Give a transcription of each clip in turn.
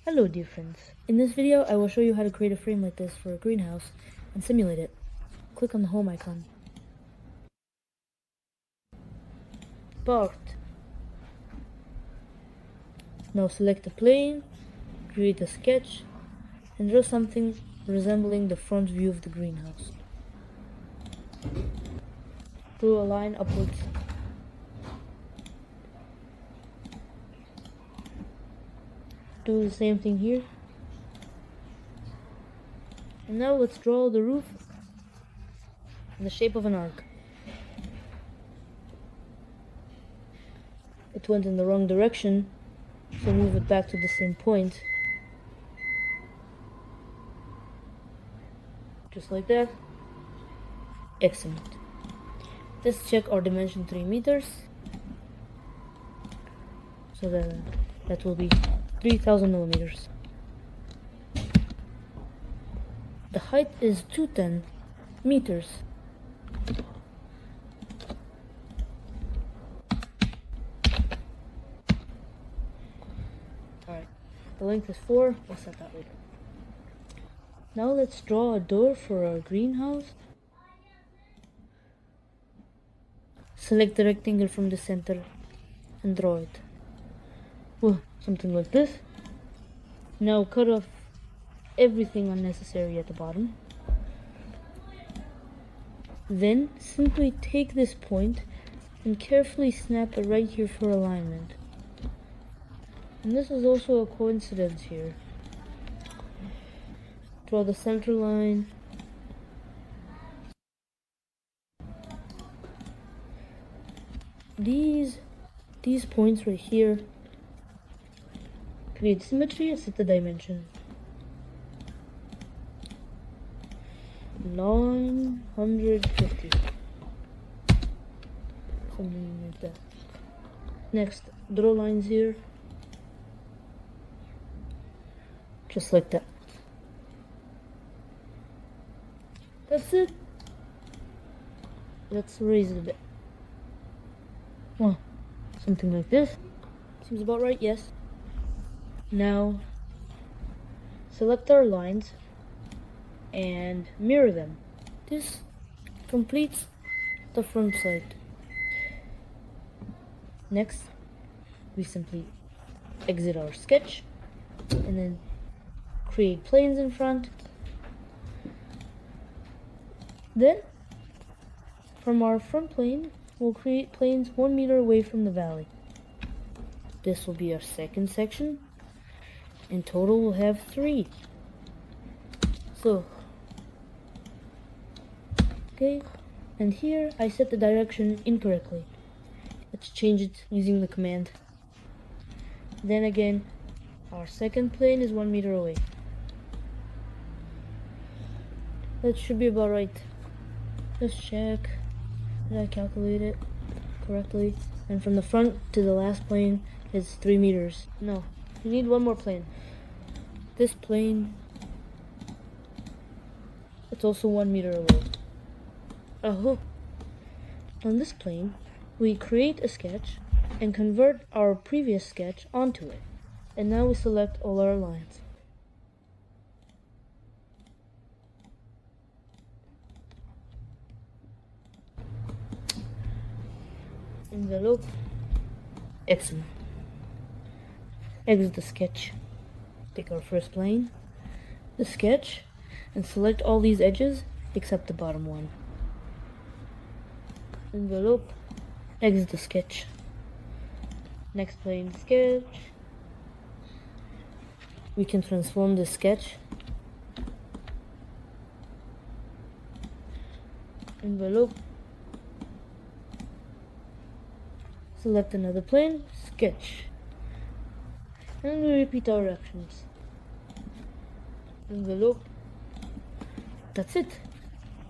Hello dear friends. In this video I will show you how to create a frame like this for a greenhouse and simulate it. Click on the home icon. Part. Now select a plane, create a sketch, and draw something resembling the front view of the greenhouse. Draw a line upwards. Do the same thing here. And now let's draw the roof in the shape of an arc. It went in the wrong direction, so move it back to the same point. Just like that. Excellent. Let's check our dimension 3 meters. So that will be 3000 millimeters. The height is 210 meters. Alright, the length is 4, we'll set that later. Now let's draw a door for our greenhouse. Select the rectangle from the center and draw it. Well, something like this. Now cut off everything unnecessary at the bottom. Then simply take this point and carefully snap it right here for alignment. And this is also a coincidence here. Draw the center line. These points right here create symmetry and set the dimension. 950. Something like that. Next, draw lines here. Just like that. That's it. Let's raise it a bit. Well, something like this. Seems about right, yes. Now, select our lines and mirror them. This completes the front side. Next, we simply exit our sketch and then create planes in front. Then, from our front plane, we'll create planes 1 meter away from the valley. This will be our second section. In total, we'll have 3. So, okay, and here I set the direction incorrectly. Let's change it using the command. Then again, our second plane is 1 meter away. That should be about right. Let's check. Did I calculate it correctly? And from the front to the last plane is 3 meters. No, we need one more plane. This plane, it's also 1 meter away. Oh, on this plane, we create a sketch and convert our previous sketch onto it. And now we select all our lines. Envelope. Excellent. Exit the sketch. Take our first plane, the sketch, and select all these edges except the bottom one. Envelope. Exit the sketch. Next plane, sketch. We can transform the sketch. Envelope. Select another plane, sketch. And we repeat our actions. Envelope. That's it.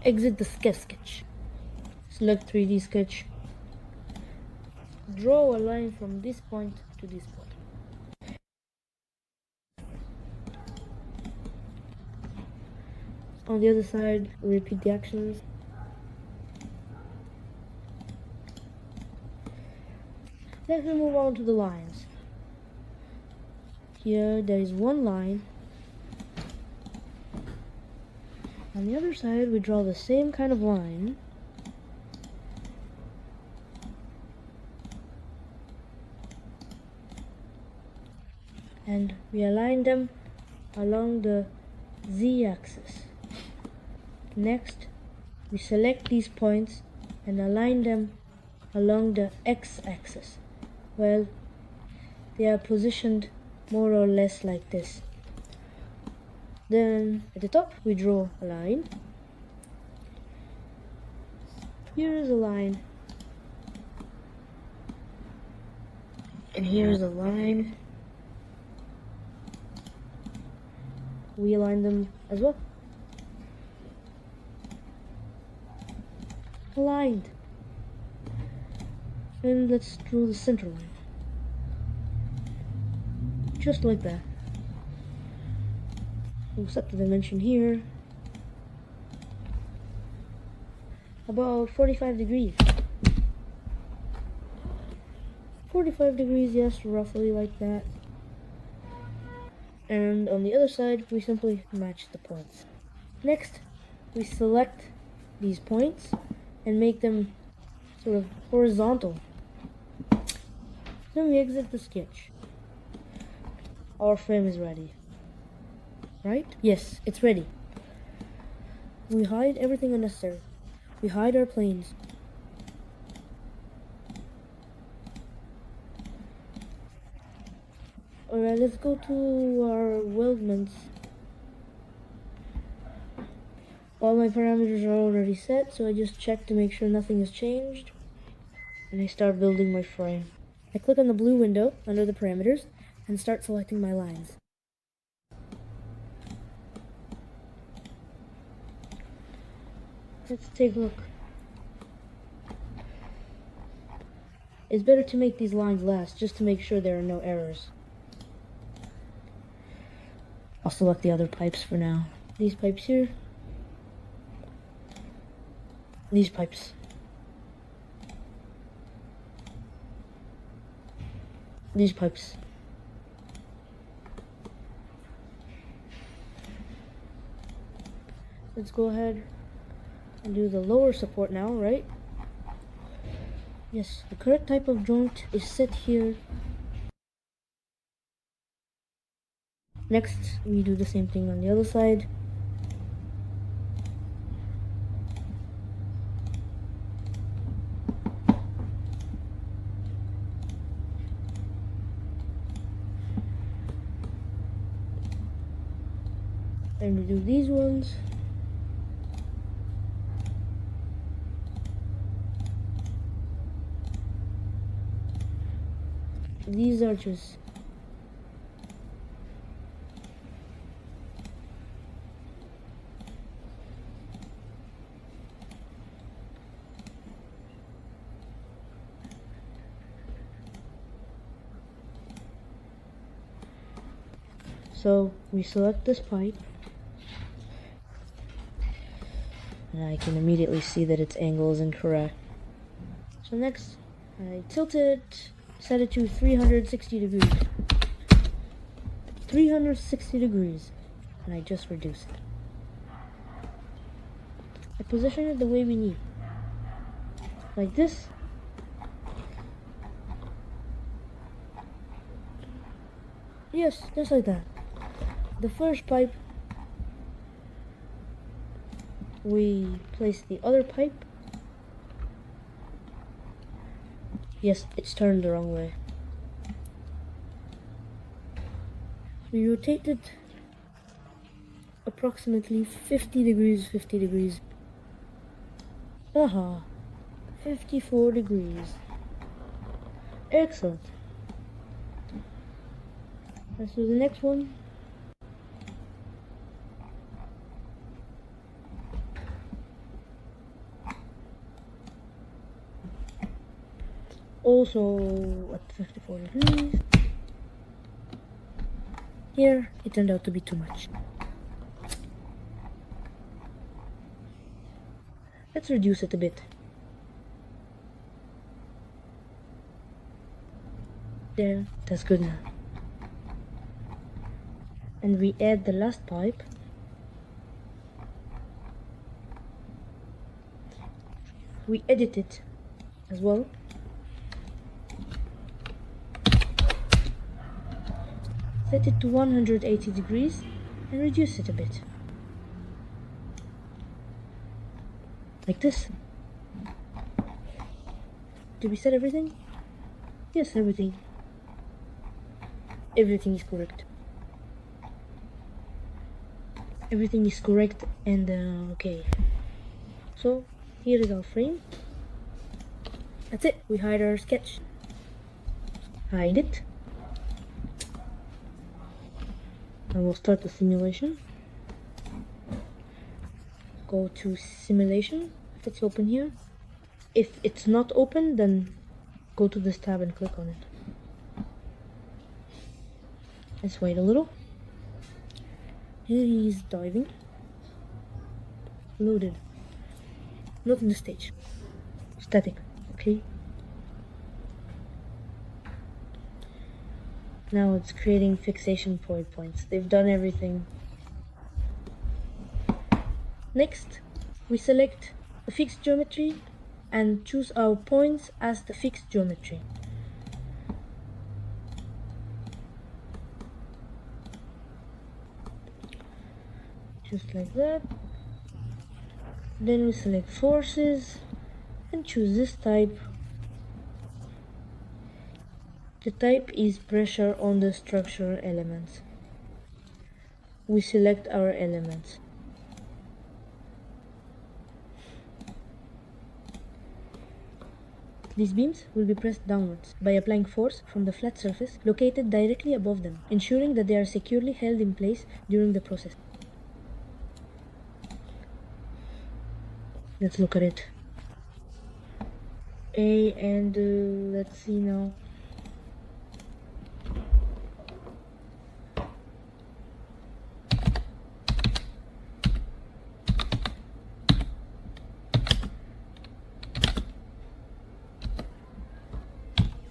Exit the sketch. Select 3D sketch. Draw a line from this point to this point. On the other side, repeat the actions. Then we move on to the lines. here there is one line. On the other side, we draw the same kind of line. And we align them along the z-axis. Next, we select these points and align them along the x-axis. Well, they are positioned more or less like this. Then at the top we draw a line. Here is a line. And here is a line. We align them as well. Aligned. And let's draw the center line. Just like that. We'll set the dimension here. About 45 degrees. 45 degrees, yes, roughly like that. And on the other side, we simply match the points. Next, we select these points and make them sort of horizontal. Then we exit the sketch. Our frame is ready. Right? Yes, it's ready. We hide everything unnecessary. We hide our planes. Alright, let's go to our weldments. All my parameters are already set, so I just check to make sure nothing has changed. And I start building my frame. I click on the blue window under the parameters and start selecting my lines. Let's take a look. It's better to make these lines last, just to make sure there are no errors. I'll select the other pipes for now. These pipes here. These pipes. These pipes. Let's go ahead and do the lower support now, right? Yes, the correct type of joint is set here. Next, we do the same thing on the other side. And we do these ones. These arches. So we select this pipe, and I can immediately see that its angle is incorrect. So next, I tilt it, set it to 360 degrees. 360 degrees, and I just reduce it. I position it the way we need. Like this. Yes, just like that. The first pipe, we place the other pipe. Yes, it's turned the wrong way. We rotate it approximately 50 degrees, 50 degrees. Aha, 54 degrees. Excellent. Let's do the next one. Also at 54 degrees. Here, it turned out to be too much. Let's reduce it a bit. There, that's good now. and we add the last pipe. We edit it as well. Set it to 180 degrees and reduce it a bit. Like this. Did we set everything? Yes, everything. Everything is correct. Everything is correct and okay. So here is our frame. That's it. We hide our sketch. Hide it. And we'll start the simulation. Go to simulation if it's open here. If it's not open, then go to this tab and click on it. Let's wait a little. Here he's diving. Loaded. Not in the stage. Static. Okay. Now it's creating fixation point points. They've done everything. Next, we select the fixed geometry and choose our points as the fixed geometry. Just like that. Then we select forces and choose this type. The type is pressure on the structural elements. We select our elements. These beams will be pressed downwards by applying force from the flat surface located directly above them, ensuring that they are securely held in place during the process. Let's look at it. And let's see now.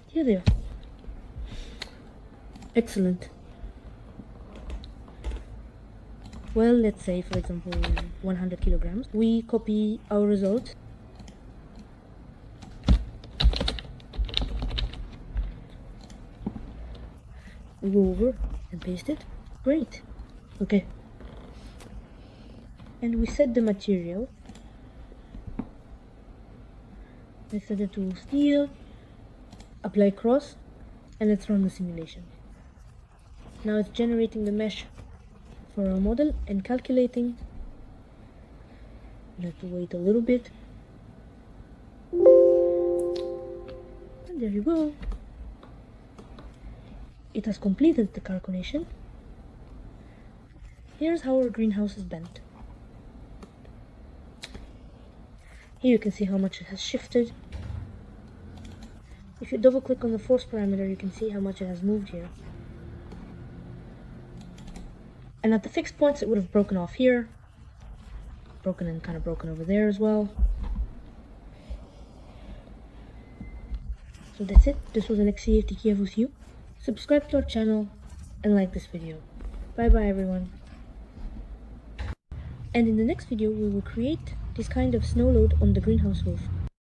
Here they are. Excellent. Well, let's say, for example, 100 kilograms. We copy our result. We go over and paste it. Great. Okay. And we set the material. Let's set it to steel. Apply cross. And let's run the simulation. Now it's generating the mesh for our model and calculating. We'll have to wait a little bit. And there you go. It has completed the calculation. Here's how our greenhouse is bent. Here you can see how much it has shifted. If you double click on the force parameter, you can see how much it has moved here. And at the fixed points, it would have broken off here. Broken and kind of broken over there as well. So that's it. This was Alexei Evtikiev with you. Subscribe to our channel and like this video. Bye bye everyone. And in the next video, we will create this kind of snow load on the greenhouse roof.